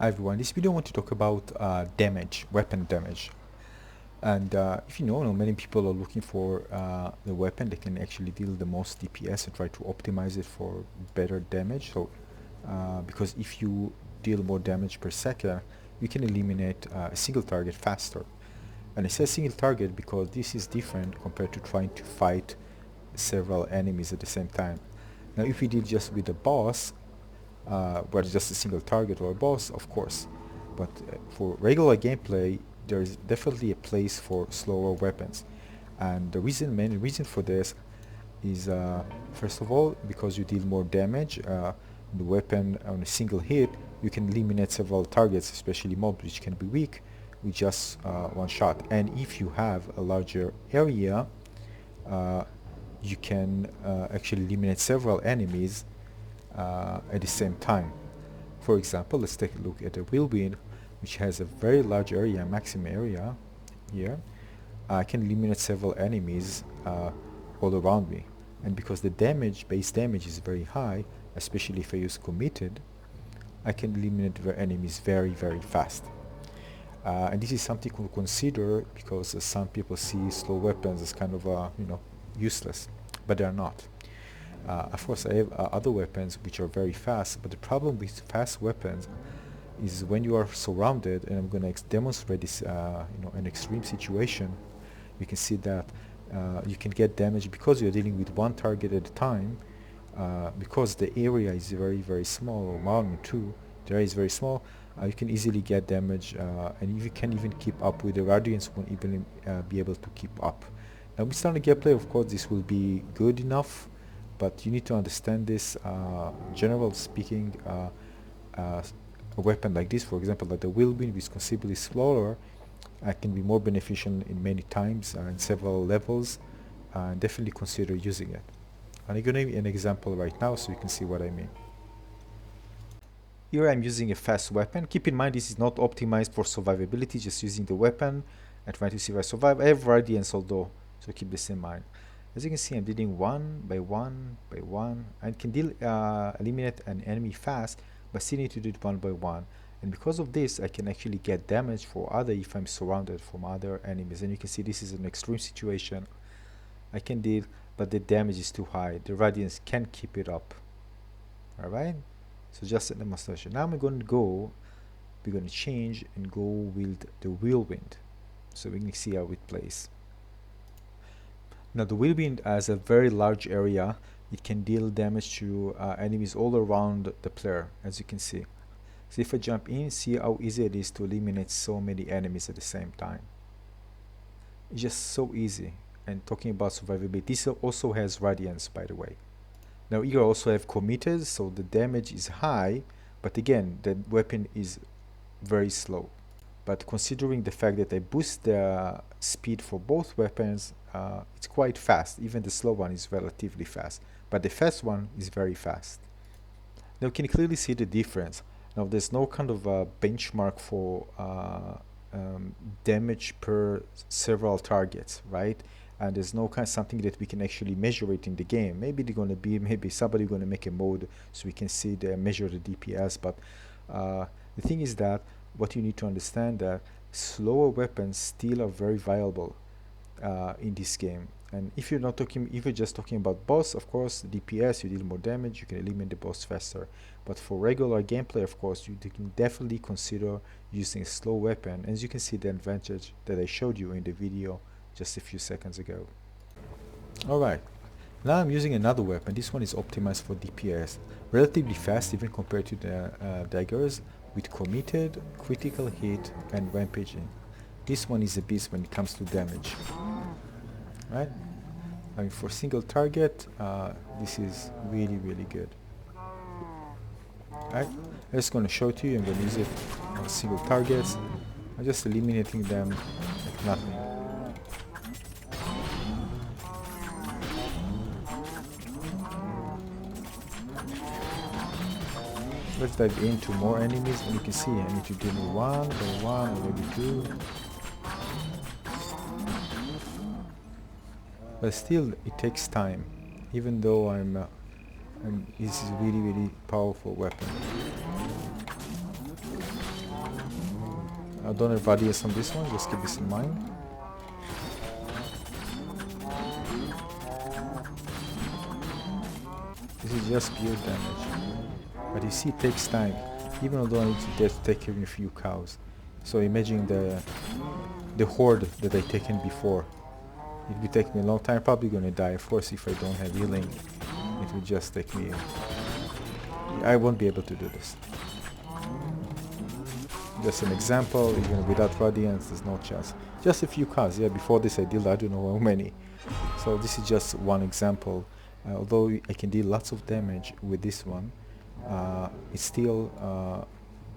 Hi everyone, this video I want to talk about damage, weapon damage. And if you know, many people are looking for the weapon that can actually deal the most DPS and try to optimize it for better damage. So, because if you deal more damage per second, you can eliminate a single target faster. And I say single target because this is different compared to trying to fight several enemies at the same time. Now, if we deal just with a boss, where it's just a single target or a boss, of course. But for regular gameplay, there's definitely a place for slower weapons. And the main reason for this is, first of all, because you deal more damage. The weapon on a single hit, you can eliminate several targets, especially mobs, which can be weak, with just one shot. And if you have a larger area, uh, you can actually eliminate several enemies at the same time. For example, let's take a look at the whirlwind, which has a very large area, maximum area here. I can eliminate several enemies all around me. And because the base damage is very high, especially if I use committed, I can eliminate the enemies very, very fast. And this is something to consider because some people see slow weapons as kind of, useless, but they are not. Of course, I have other weapons which are very fast, but the problem with fast weapons is when you are surrounded, and I'm going to demonstrate this, an extreme situation. You can see that you can get damage because you're dealing with one target at a time, because the area is very, very small, or 1 or 2, the area is very small. You can easily get damage, and if you can even keep up with the radiance, won't even be able to keep up. Now, with standard gameplay, of course, this will be good enough, but you need to understand this. General speaking, a weapon like this, for example, like the whirlwind, which is considerably slower, can be more beneficial in many times in several levels, and definitely consider using it. And I'm going to give you an example right now so you can see what I mean. Here I'm using a fast weapon. Keep in mind this is not optimized for survivability, just using the weapon and trying to see if I survive. I have radiance although, so keep this in mind. As you can see, I'm dealing one by one by one. I can eliminate an enemy fast, but still need to do it one by one. And because of this, I can actually get damage for other if I'm surrounded from other enemies. And you can see this is an extreme situation. I can deal, but the damage is too high. The radiance can't keep it up. Alright? So just a demonstration. Now we're going to change and go with the whirlwind. So we can see how it plays. Now the whirlwind has a very large area. It can deal damage to enemies all around the player, as you can see. So if I jump in, see how easy it is to eliminate so many enemies at the same time. It's just so easy. And talking about survivability, this also has radiance, by the way. Now here I also have committed, so the damage is high, but again, the weapon is very slow. But considering the fact that I boost the speed for both weapons, it's quite fast. Even the slow one is relatively fast, but the fast one is very fast. Now you can clearly see the difference. Now there's no kind of benchmark for damage per several targets, right? And there's no kind of something that we can actually measure it in the game. Maybe they're gonna be, maybe somebody gonna make a mode so we can see measure the DPS. But the thing is that what you need to understand that slower weapons still are very viable in this game. And if you're just talking about boss, of course, DPS, you deal more damage, you can eliminate the boss faster. But for regular gameplay, of course, you can definitely consider using a slow weapon. As you can see the advantage that I showed you in the video just a few seconds ago. Alright, now I'm using another weapon. This one is optimized for DPS. Relatively fast even compared to the daggers, with committed, critical hit, and rampaging. This one is a beast when it comes to damage. Right? I mean, for single target, this is really, really good. Right? I'm just going to show it to you. I'm going to use it on single targets. I'm just eliminating them like nothing. Let's dive into more enemies, and you can see I need to deal with one by one, or maybe two. But still, it takes time, even though this is a really, really powerful weapon. I don't have radiance on this one, just keep this in mind. This is just pure damage. But you see, it takes time. Even although I need to take care of a few cows. So imagine the horde that I taken before. It will take me a long time, probably gonna die. Of course, if I don't have healing, it will just take me... I won't be able to do this. Just an example, even without radiance, there's no chance. Just a few cows, yeah, before this I deal I don't know how many. So this is just one example. Although I can deal lots of damage with this one, it's still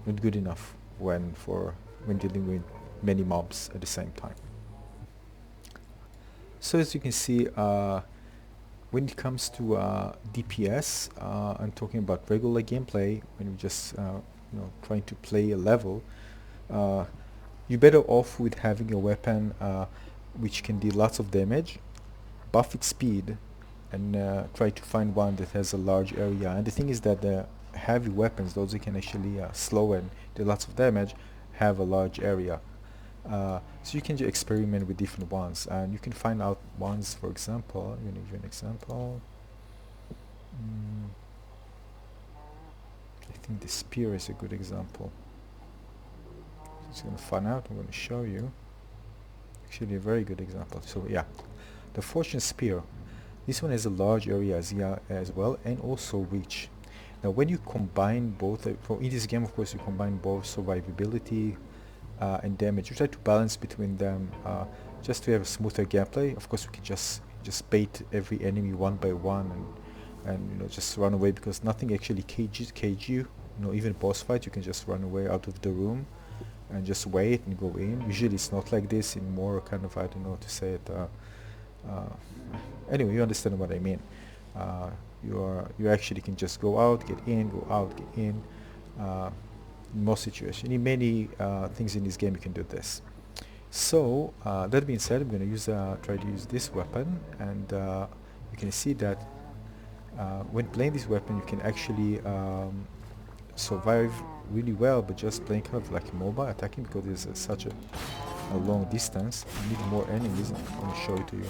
not good enough when dealing with many mobs at the same time. So as you can see, when it comes to DPS, I'm talking about regular gameplay, when you're just trying to play a level, you're better off with having a weapon which can deal lots of damage, buff its speed, and try to find one that has a large area. And the thing is that the heavy weapons, those that can actually slow and do lots of damage, have a large area. So you can just experiment with different ones, and you can find out ones. For example, I'm going to give you an example. I think the spear is a good example. It's going to find out. I'm going to show you. Actually, a very good example. So yeah, the fortune spear. This one has a large area as well, and also reach. Now, when you combine both, in this game, of course, you combine both survivability and damage. You try to balance between them just to have a smoother gameplay. Of course, we can just bait every enemy one by one and just run away, because nothing actually cage you. Even boss fight, you can just run away out of the room and just wait and go in. Usually, it's not like this. In more kind of, I don't know how to say it. Anyway, you understand what I mean. You actually can just go out, get in, go out, get in. In most situations, in many things in this game, you can do this. So that being said, I'm going to try to use this weapon, and you can see that when playing this weapon, you can actually survive really well, but just playing kind of like mobile attacking, because there's such a long distance. You need more enemies. I'm going to show it to you.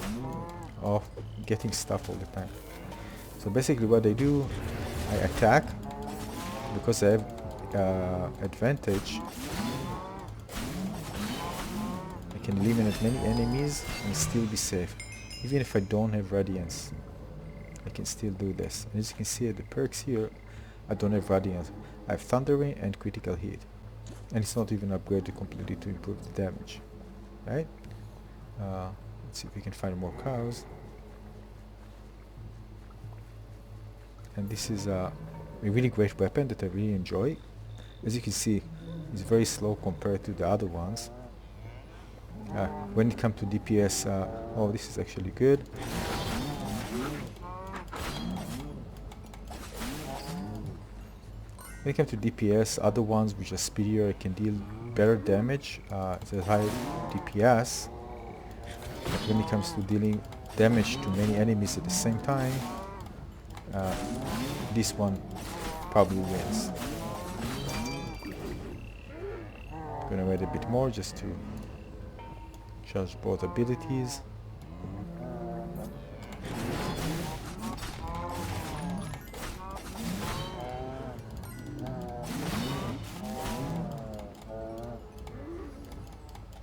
Oh, getting stuff all the time. So basically what I do, I attack because I have advantage. I can eliminate many enemies and still be safe. Even if I don't have radiance, I can still do this. And as you can see at the perks here, I don't have radiance. I have thundering and critical hit. And it's not even upgraded completely to improve the damage. Right? Let's see if we can find more cows. And this is a really great weapon that I really enjoy. As you can see, it's very slow compared to the other ones. When it comes to DPS, oh, this is actually good. When it comes to DPS, other ones which are speedier can deal better damage. It's a high DPS. But when it comes to dealing damage to many enemies at the same time, this one probably wins. Gonna wait a bit more just to charge both abilities.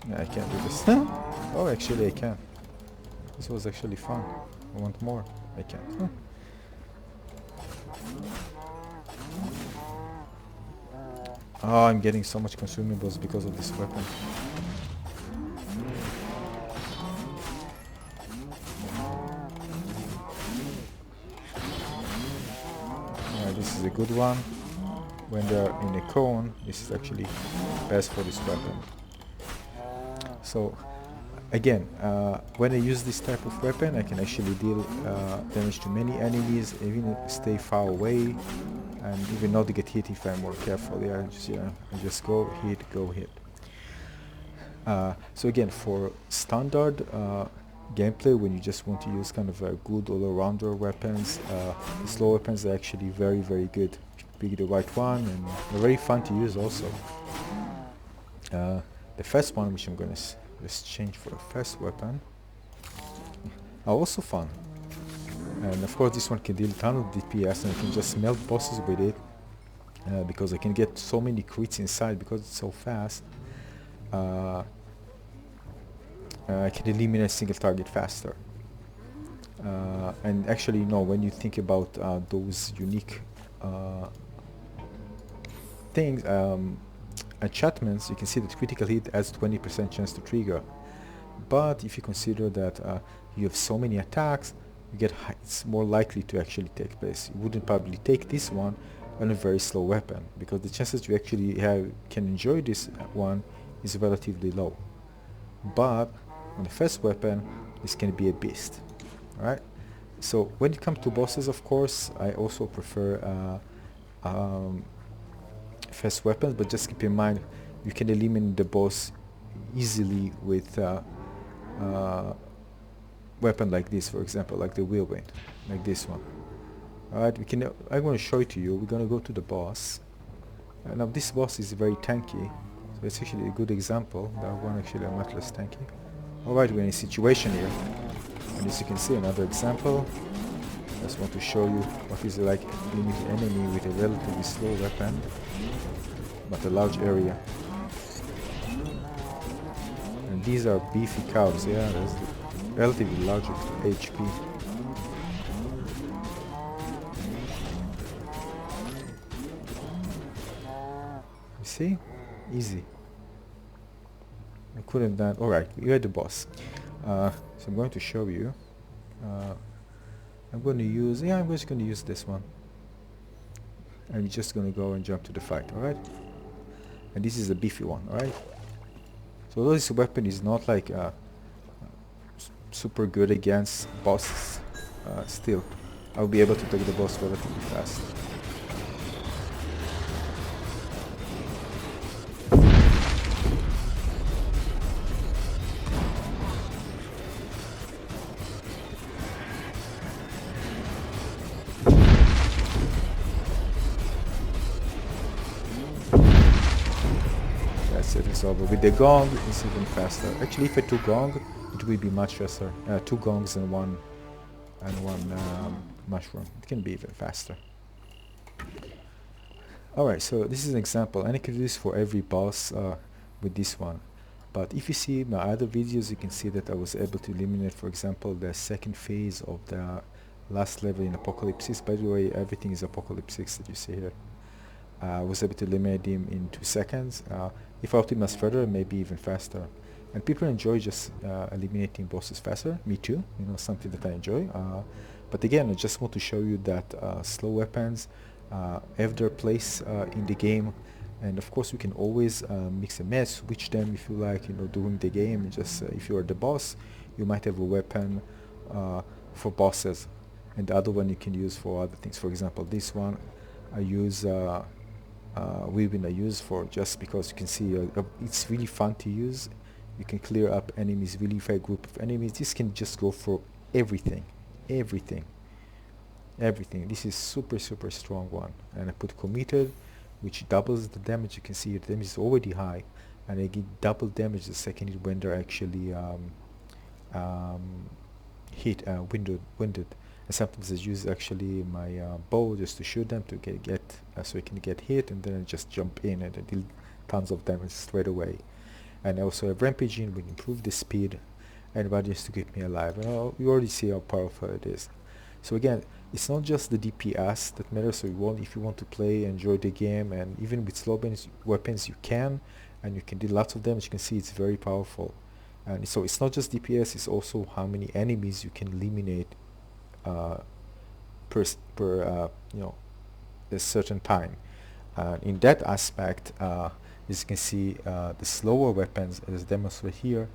Yeah, I can't do this. Oh, actually I can. This was actually fun. I want more. I can't. Oh, I'm getting so much consumables because of this weapon. Yeah, this is a good one. When they're in a cone, this is actually best for this weapon. So, again, when I use this type of weapon, I can actually deal damage to many enemies, even stay far away, and even not get hit if I'm more careful. Yeah, I just go hit. So again, for standard gameplay, when you just want to use kind of a good all-arounder weapons, the slow weapons are actually very, very good. Pick the right one, and they're very fun to use also. uh, the first one, which I'm gonna just change for the first weapon, are also fun. And of course this one can deal a ton of DPS, and I can just melt bosses with it, because I can get so many crits inside because it's so fast. I can eliminate a single target faster. And actually, you know, when you think about those unique things, enchantments, you can see that critical hit has 20% chance to trigger. But if you consider that you have so many attacks, you get it's more likely to actually take place. You wouldn't probably take this one on a very slow weapon, because the chances you actually can enjoy this one is relatively low. But on the first weapon, this can be a beast. Alright? So when it comes to bosses, of course, I also prefer first weapons, but just keep in mind you can eliminate the boss easily with weapon like this, for example, like the whirlwind, like this one. Alright, I'm going to show it to you. We're going to go to the boss. Now this boss is very tanky, so it's actually a good example. That one actually much less tanky. Alright, we're in a situation here, and as you can see, another example. Just want to show you what is like limit enemy with a relatively slow weapon, but a large area. And these are beefy cows, yeah, there's relatively large HP. You see? Easy. I could have done. Alright, you're the boss. So I'm going to show you. I'm just going to use this one. And you're just going to go and jump to the fight, alright? And this is a beefy one, alright? So although this weapon is not like super good against bosses, still, I'll be able to take the boss relatively fast. It's over. With the gong, it's even faster. Actually, if I took gong, it will be much faster. 2 gongs and one mushroom. It can be even faster. Alright, so this is an example, and I can do this for every boss with this one. But if you see my other videos, you can see that I was able to eliminate, for example, the second phase of the last level in Apocalypse 6. By the way, everything is Apocalypse 6 that you see here. I was able to eliminate him in 2 seconds. If I optimize further, maybe even faster. And people enjoy just eliminating bosses faster. Me too, you know, something that I enjoy. But again, I just want to show you that slow weapons have their place in the game. And of course, we can always mix and match, switch them if you like, you know, during the game. Just if you're the boss, you might have a weapon for bosses, and the other one you can use for other things. For example, this one I use we've used for just because you can see it's really fun to use. You can clear up enemies really for a group of enemies. This can just go for everything. This is super strong one. And I put committed, which doubles the damage. You can see the damage is already high, and I get double damage the second when they're actually winded. And sometimes I use actually my bow just to shoot them to get so I can get hit, and then I just jump in and I deal tons of damage straight away. And I also have rampaging, which improve the speed and radiance to keep me alive. And you already see how powerful it is. So again, it's not just the DPS that matters. So if you want to play, enjoy the game, and even with slow weapons you can, and you can do lots of damage. You can see it's very powerful. And so it's not just DPS; it's also how many enemies you can eliminate per a certain time. In that aspect, as you can see, the slower weapons, as demonstrated here,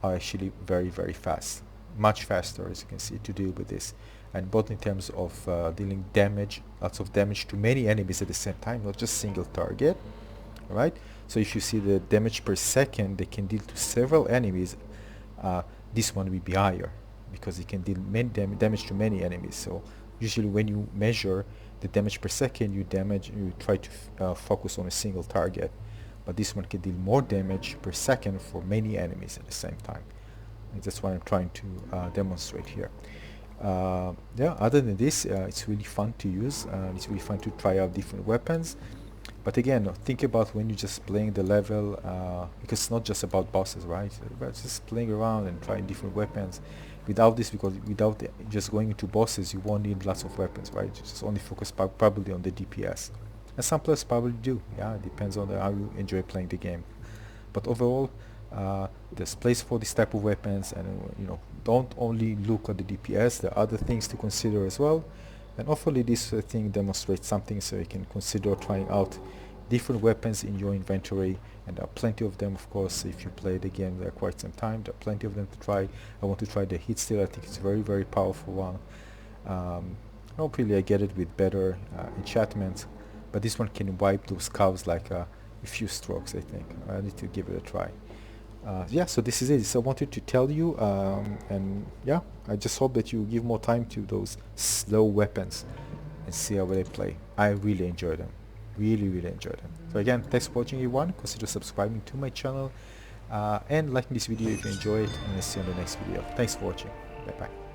are actually very fast, much faster, as you can see, to deal with this. And both in terms of dealing damage, lots of damage to many enemies at the same time, not just single target. Right? So if you see the damage per second they can deal to several enemies, this one will be higher, because it can deal many damage to many enemies. So usually when you measure the damage per second, you try to focus on a single target. but this one can deal more damage per second for many enemies at the same time. And that's what I'm trying to demonstrate here. Yeah, other than this, it's really fun to use. It's really fun to try out different weapons. But again, think about when you're just playing the level, because it's not just about bosses, right? But just playing around and trying different weapons. Without this, because without just going into bosses, you won't need lots of weapons, right? You just only focus probably on the DPS. And some players probably do. Yeah, it depends on how you enjoy playing the game. But overall, there's place for this type of weapons, and don't only look at the DPS. There are other things to consider as well. And hopefully this thing demonstrates something, so you can consider trying out different weapons in your inventory. And there are plenty of them, of course. If you play the game there quite some time, there are plenty of them to try. I want to try the hit steal. I think it's a very, very powerful one. Hopefully I get it with better enchantments, but this one can wipe those cows like a few strokes, I think. I need to give it a try. Yeah, so this is it. So I wanted to tell you, and yeah, I just hope that you give more time to those slow weapons and see how they play. I really enjoy them. Really, really enjoy them. So again, thanks for watching everyone. Consider subscribing to my channel and liking this video if you enjoy it, and I'll see you on the next video. Thanks for watching. Bye bye.